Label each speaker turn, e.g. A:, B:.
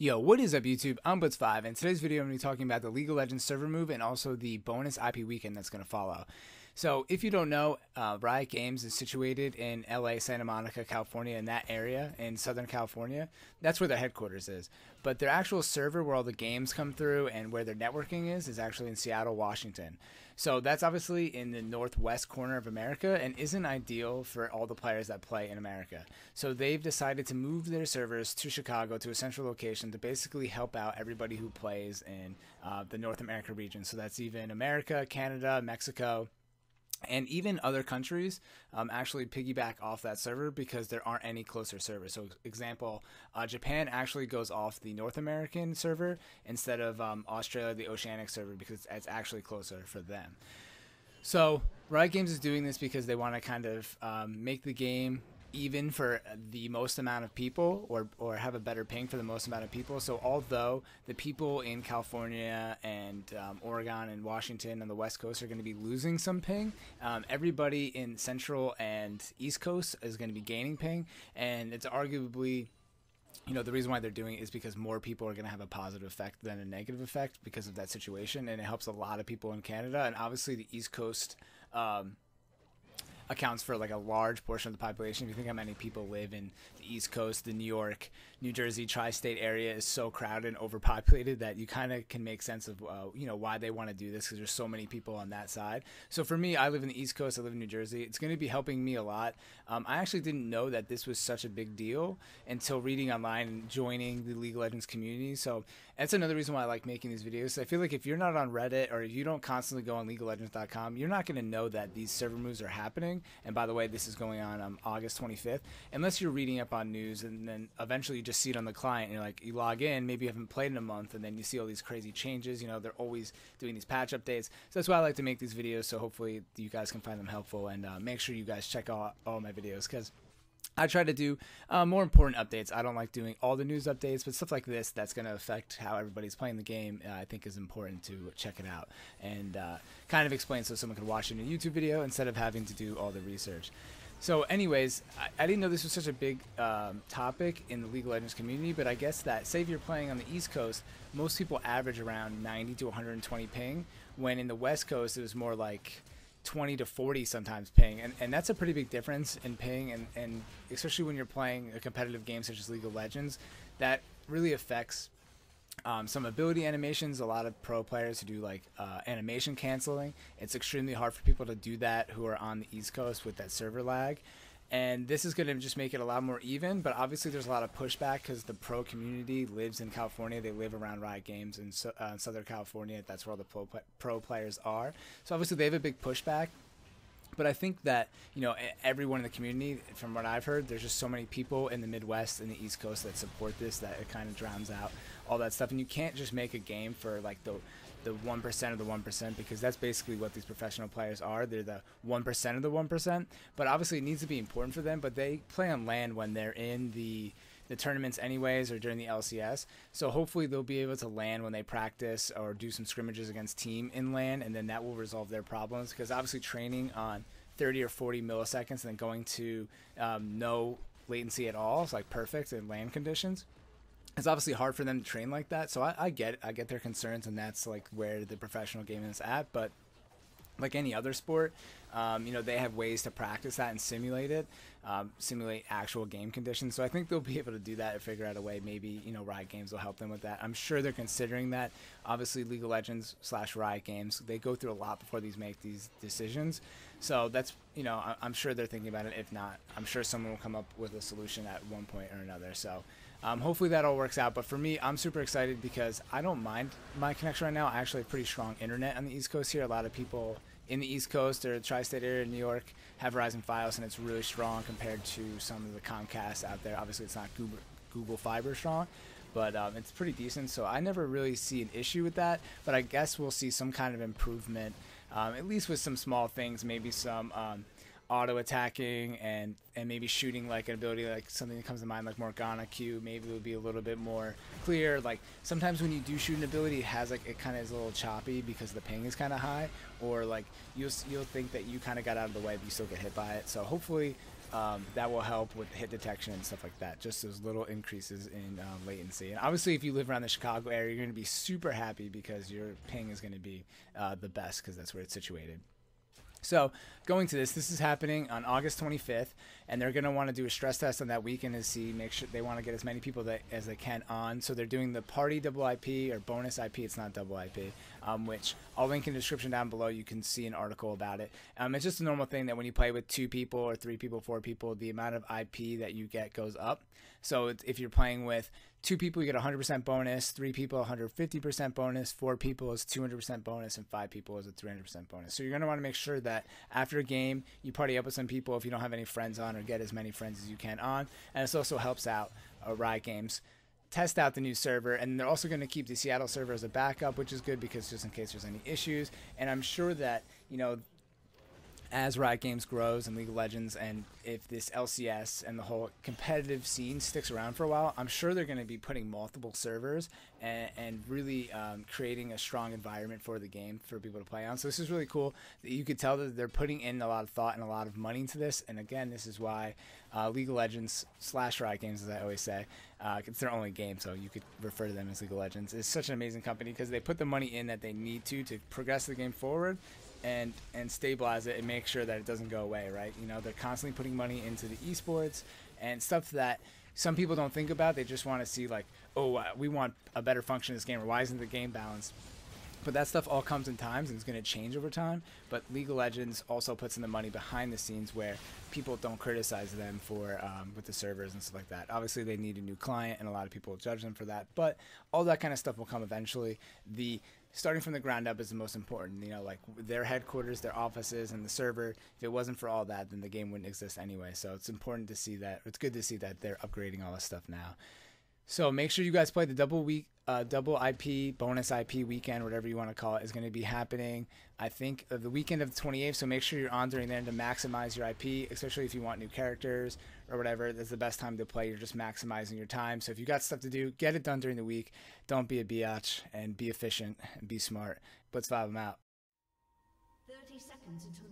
A: Yo, what is up YouTube? I'm Blitz5, and today's video I'm going to be talking about the League of Legends server move and also the bonus IP weekend that's going to follow. So if you don't know, Riot Games is situated in LA, Santa Monica, California, in that area in Southern California. That's where their headquarters is. But their actual server where all the games come through and where their networking is actually in Seattle, Washington. So that's obviously in the northwest corner of America and isn't ideal for all the players that play in America. So they've decided to move their servers to Chicago, to a central location, to basically help out everybody who plays in the North America region. So that's even America, Canada, Mexico, and even other countries actually piggyback off that server because there aren't any closer servers. So example, Japan actually goes off the North American server instead of Australia, the Oceanic server, because it's actually closer for them. So Riot Games is doing this because they want to kind of make the game even for the most amount of people, or have a better ping for the most amount of people. So although the people in California and Oregon and Washington on the West Coast are going to be losing some ping, everybody in Central and East Coast is going to be gaining ping, and it's arguably, you know, the reason why they're doing it is because more people are going to have a positive effect than a negative effect because of that situation, and it helps a lot of people in Canada. And obviously the East Coast accounts for like a large portion of the population. If you think how many people live in the East Coast, the New York, New Jersey, tri-state area is so crowded and overpopulated that you kind of can make sense of you know, why they want to do this, because there's so many people on that side. So for me, I live in the East Coast, I live in New Jersey. It's going to be helping me a lot. I actually didn't know that this was such a big deal until reading online and joining the League of Legends community. So that's another reason why I like making these videos. I feel like if you're not on Reddit or you don't constantly go on LeagueOfLegends.com, you're not going to know that these server moves are happening. And by the way, this is going on August 25th. Unless you're reading up on news and then eventually you just see it on the client and you're like, you log in, maybe you haven't played in a month, and then you see all these crazy changes. You know, they're always doing these patch updates. So that's why I like to make these videos. So hopefully you guys can find them helpful, and make sure you guys check out all my videos, because I try to do more important updates. I don't like doing all the news updates, but stuff like this that's going to affect how everybody's playing the game, I think is important to check it out and kind of explain so someone can watch it in a YouTube video instead of having to do all the research. So anyways, I didn't know this was such a big topic in the League of Legends community, but I guess that, say if you're playing on the East Coast, most people average around 90 to 120 ping, when in the West Coast it was more like 20 to 40 sometimes ping, and that's a pretty big difference in ping, and especially when you're playing a competitive game such as League of Legends, that really affects some ability animations. A lot of pro players who do like animation canceling, it's extremely hard for people to do that who are on the East Coast with that server lag. And this is going to just make it a lot more even, but obviously there's a lot of pushback because the pro community lives in California. They live around Riot Games in Southern California. That's where all the pro players are. So obviously they have a big pushback. But I think that, you know, everyone in the community, from what I've heard, there's just so many people in the Midwest and the East Coast that support this that it kind of drowns out all that stuff. And you can't just make a game for like the 1% of the 1%, because that's basically what these professional players are. They're the 1% of the 1%. But obviously it needs to be important for them. But they play on LAN when they're in the tournaments anyways, or during the LCS. So hopefully they'll be able to LAN when they practice or do some scrimmages against team in LAN, and then that will resolve their problems, because obviously training on 30 or 40 milliseconds and then going to no latency at all, it's like perfect in LAN conditions, it's obviously hard for them to train like that. So I get their concerns, and that's like where the professional game is at. But like any other sport, you know, they have ways to practice that and simulate it, simulate actual game conditions. So I think they'll be able to do that and figure out a way. Maybe, you know, Riot Games will help them with that. I'm sure they're considering that. Obviously, League of Legends / Riot Games, they go through a lot before make these decisions. So that's, you know, I'm sure they're thinking about it. If not, I'm sure someone will come up with a solution at one point or another. So hopefully that all works out. But for me, I'm super excited because I don't mind my connection right now. I actually have pretty strong internet on the East Coast here. A lot of people in the East Coast or the tri-state area in New York have Verizon Fios, and it's really strong compared to some of the Comcast out there. Obviously it's not Google Fiber strong, but it's pretty decent. So I never really see an issue with that, but I guess we'll see some kind of improvement, at least with some small things, maybe some auto attacking and maybe shooting, like an ability, like something that comes to mind like Morgana Q, maybe it would be a little bit more clear. Like sometimes when you do shoot an ability, it has like, it kind of is a little choppy because the ping is kind of high, or like you'll think that you kind of got out of the way but you still get hit by it. So hopefully that will help with hit detection and stuff like that. Just those little increases in latency. And obviously, if you live around the Chicago area, you're going to be super happy because your ping is going to be the best because that's where it's situated. So going to this is happening on August 25th, and they're going to want to do a stress test on that weekend to see, make sure they want to get as many people as they can on. So they're doing the party double IP or bonus IP. It's not double IP, which I'll link in the description down below. You can see an article about it. It's just a normal thing that when you play with 2 people or 3 people, 4 people, the amount of IP that you get goes up. So if you're playing with 2 people, you get 100% bonus, 3 people, 150% bonus, 4 people is 200% bonus, and 5 people is a 300% bonus. So you're going to want to make sure that after a game, you party up with some people if you don't have any friends on, or get as many friends as you can on. And this also helps out Riot Games test out the new server, and they're also going to keep the Seattle server as a backup, which is good because just in case there's any issues. And I'm sure that, you know, as Riot Games grows and League of Legends, and if this LCS and the whole competitive scene sticks around for a while, I'm sure they're going to be putting multiple servers and really creating a strong environment for the game for people to play on. So this is really cool. You could tell that they're putting in a lot of thought and a lot of money into this. And again, this is why League of Legends / Riot Games, as I always say, it's their only game, so you could refer to them as League of Legends. It's such an amazing company because they put the money in that they need to progress the game forward and stabilize it and make sure that it doesn't go away, right? You know, they're constantly putting money into the esports and stuff that some people don't think about. They just want to see, like, oh, we want a better function in this game, or why isn't the game balanced? But that stuff all comes in times and it's going to change over time. But League of Legends also puts in the money behind the scenes where people don't criticize them for with the servers and stuff like that. Obviously, they need a new client, and a lot of people judge them for that. But all that kind of stuff will come eventually. The starting from the ground up is the most important. You know, like their headquarters, their offices, and the server. If it wasn't for all that, then the game wouldn't exist anyway. So it's important to see that. It's good to see that they're upgrading all this stuff now. So make sure you guys play the double IP, bonus IP weekend, whatever you want to call it, is going to be happening, I think, the weekend of the 28th. So make sure you're on during then to maximize your IP, especially if you want new characters or whatever. That's the best time to play. You're just maximizing your time. So if you got stuff to do, get it done during the week. Don't be a biatch, and be efficient and be smart. Blitzvibe, I'm out.
B: 30 seconds until